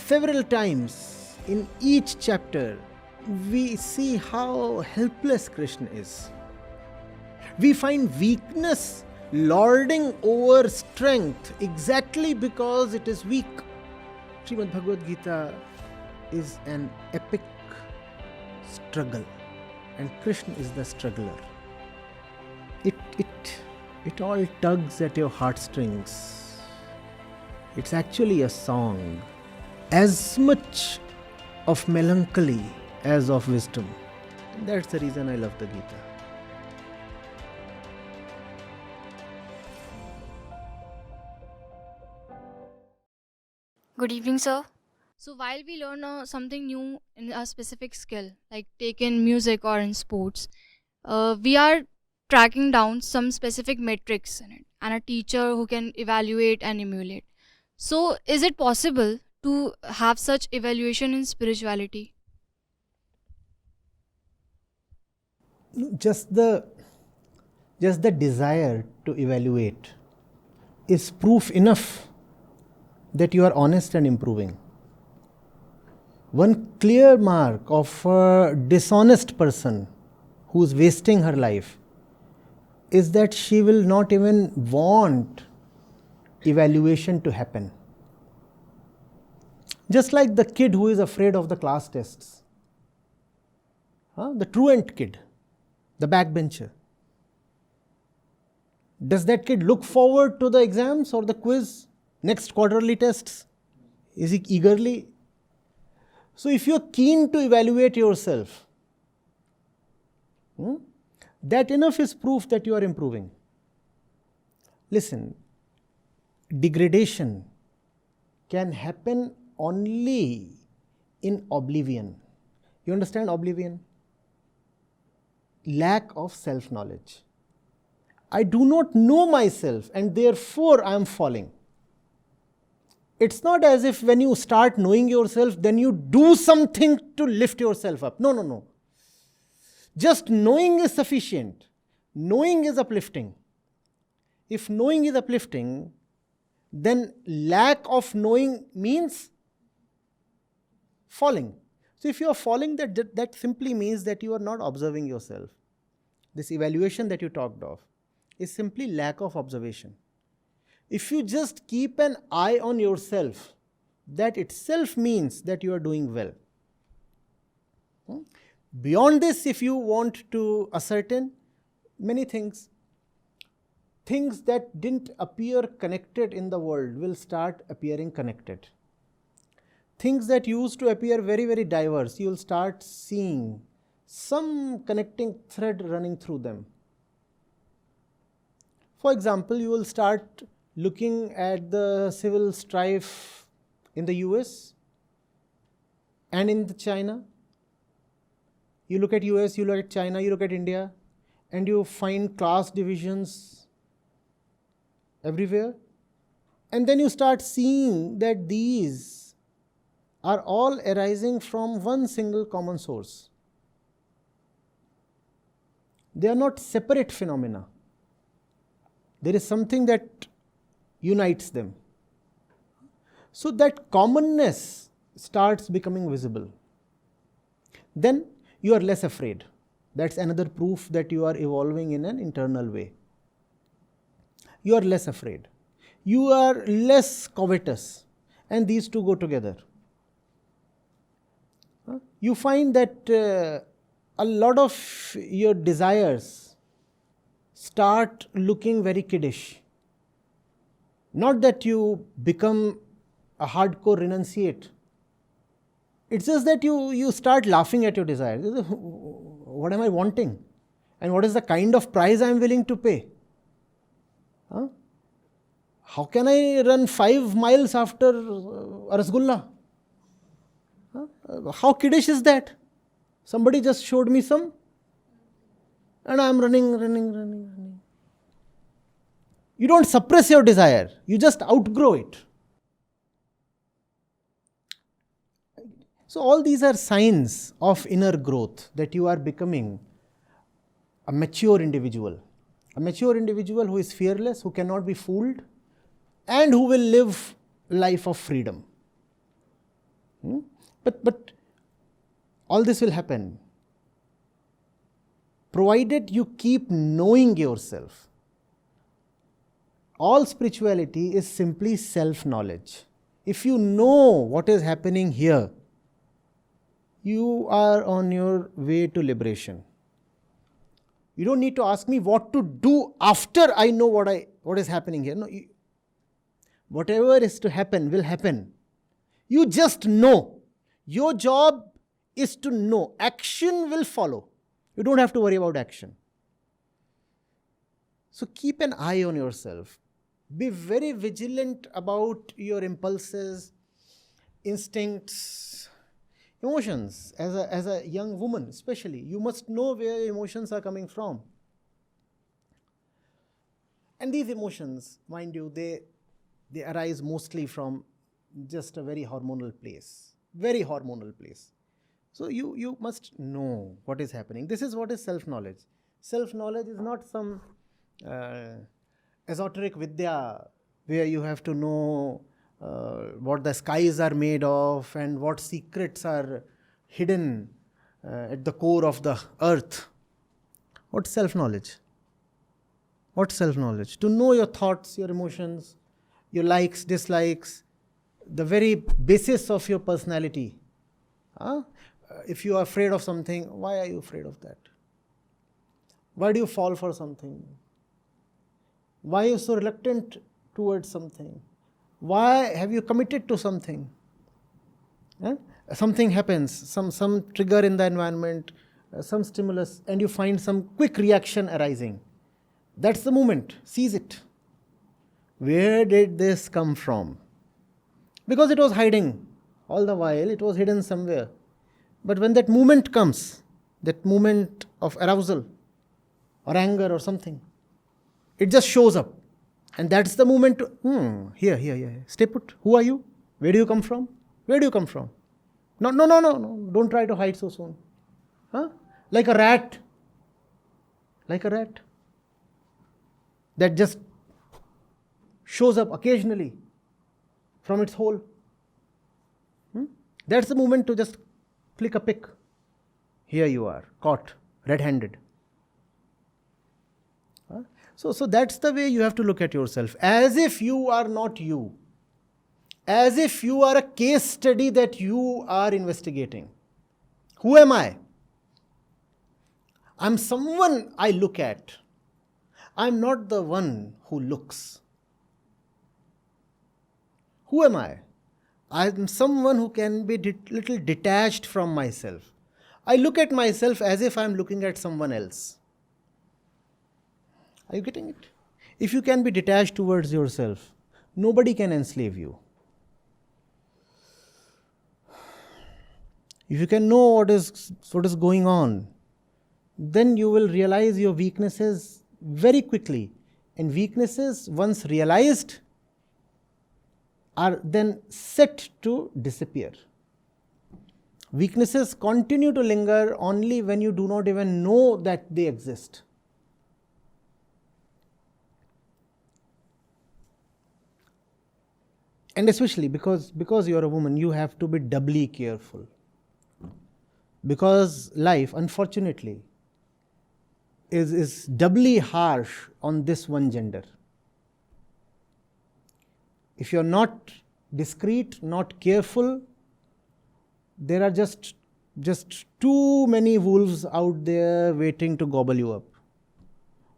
several times in each chapter, we see how helpless Krishna is. We find weakness lording over strength exactly because it is weak. Srimad Bhagavad Gita is an epic struggle, and Krishna is the struggler. It all tugs at your heartstrings. It's actually a song, as much of melancholy as of wisdom. And that's the reason I love the Gita. Good evening, sir. So, while we learn something new in a specific skill, like take in music or in sports, we are tracking down some specific metrics in it and a teacher who can evaluate and emulate. So, is it possible to have such evaluation in spirituality? Just the desire to evaluate is proof enough that you are honest and improving. One clear mark of a dishonest person who is wasting her life is that she will not even want evaluation to happen. Just like the kid who is afraid of the class tests. The truant kid, the backbencher. Does that kid look forward to the exams or the quiz, next quarterly tests? Is he eagerly? So if you're keen to evaluate yourself, that enough is proof that you are improving. Listen, degradation can happen only in oblivion. You understand oblivion? Lack of self-knowledge. I do not know myself and therefore I am falling. It's not as if when you start knowing yourself, then you do something to lift yourself up. No. Just knowing is sufficient. Knowing is uplifting. If knowing is uplifting, then lack of knowing means falling. So if you are falling, that simply means that you are not observing yourself. This evaluation that you talked of is simply lack of observation. If you just keep an eye on yourself, that itself means that you are doing well. Beyond this, if you want to ascertain many things that didn't appear connected in the world will start appearing connected. Things that used to appear very, very diverse, you'll start seeing some connecting thread running through them. For example, you will start looking at the civil strife in the US and in China. You look at US, you look at China, you look at India, and you find class divisions everywhere. And then you start seeing that these are all arising from one single common source. They are not separate phenomena. There is something that unites them. So that commonness starts becoming visible. Then you are less afraid. That's another proof that you are evolving in an internal way. You are less afraid. You are less covetous. And these two go together. You find that a lot of your desires start looking very kiddish. Not that you become a hardcore renunciate. It's just that you start laughing at your desires. What am I wanting? And what is the kind of price I am willing to pay? How can I run 5 miles after a rasgulla? How kiddish is that? Somebody just showed me some and I am running. You don't suppress your desire. You just outgrow it. So all these are signs of inner growth, that you are becoming a mature individual. A mature individual who is fearless, who cannot be fooled, and who will live life of freedom. But all this will happen provided you keep knowing yourself. All spirituality is simply self-knowledge. If you know what is happening here, you are on your way to liberation. You don't need to ask me what to do after I know what is happening here. No, whatever is to happen will happen. You just know. Your job is to know. Action will follow. You don't have to worry about action. So keep an eye on yourself. Be very vigilant about your impulses, instincts, emotions. As a young woman especially, you must know where your emotions are coming from. And these emotions, mind you, they arise mostly from just a very hormonal place. Very hormonal place. So you must know what is happening. This is what is self-knowledge. Self-knowledge is not some esoteric vidya where you have to know what the skies are made of and what secrets are hidden at the core of the earth. What's self-knowledge? What's self-knowledge? To know your thoughts, your emotions, your likes, dislikes, the very basis of your personality. If you are afraid of something, why are you afraid of that? Why do you fall for something? Why are you so reluctant towards something? Why have you committed to something? Something happens, some trigger in the environment, some stimulus, and you find some quick reaction arising. That's the moment. Seize it. Where did this come from? Because it was hiding. All the while, it was hidden somewhere. But when that moment comes, that moment of arousal or anger or something, it just shows up. And that's the moment to, here. Stay put. Who are you? Where do you come from? Where do you come from? No. Don't try to hide so soon. Like a rat. That just shows up occasionally from its hole. That's the moment to just click a pick. Here you are, caught, red-handed. So that's the way you have to look at yourself. As if you are not you. As if you are a case study that you are investigating. Who am I? I'm someone I look at. I'm not the one who looks. Who am I? I'm someone who can be little detached from myself. I look at myself as if I'm looking at someone else. Are you getting it? If you can be detached towards yourself, nobody can enslave you. If you can know what is going on, then you will realize your weaknesses very quickly. And weaknesses, once realized, are then set to disappear. Weaknesses continue to linger only when you do not even know that they exist. And especially because you are a woman, you have to be doubly careful. Because life, unfortunately, is doubly harsh on this one gender. If you are not discreet, not careful, there are just too many wolves out there waiting to gobble you up.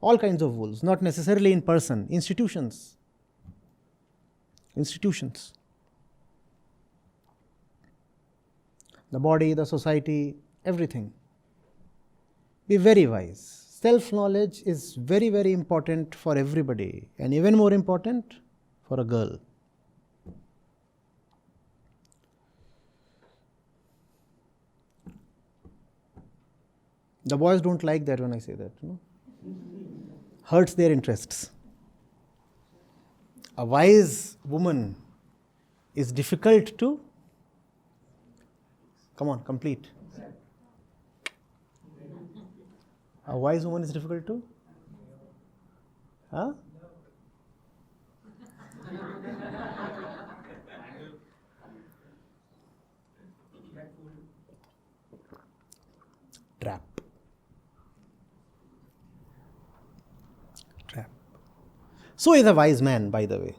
All kinds of wolves, not necessarily in person, institutions. The body, the society, everything. Be very wise. Self-knowledge is very, very important for everybody, and even more important for a girl. The boys don't like that when I say that. Hurts their interests. A wise woman is difficult to... Come on, complete. A wise woman is difficult to? So is a wise man, by the way.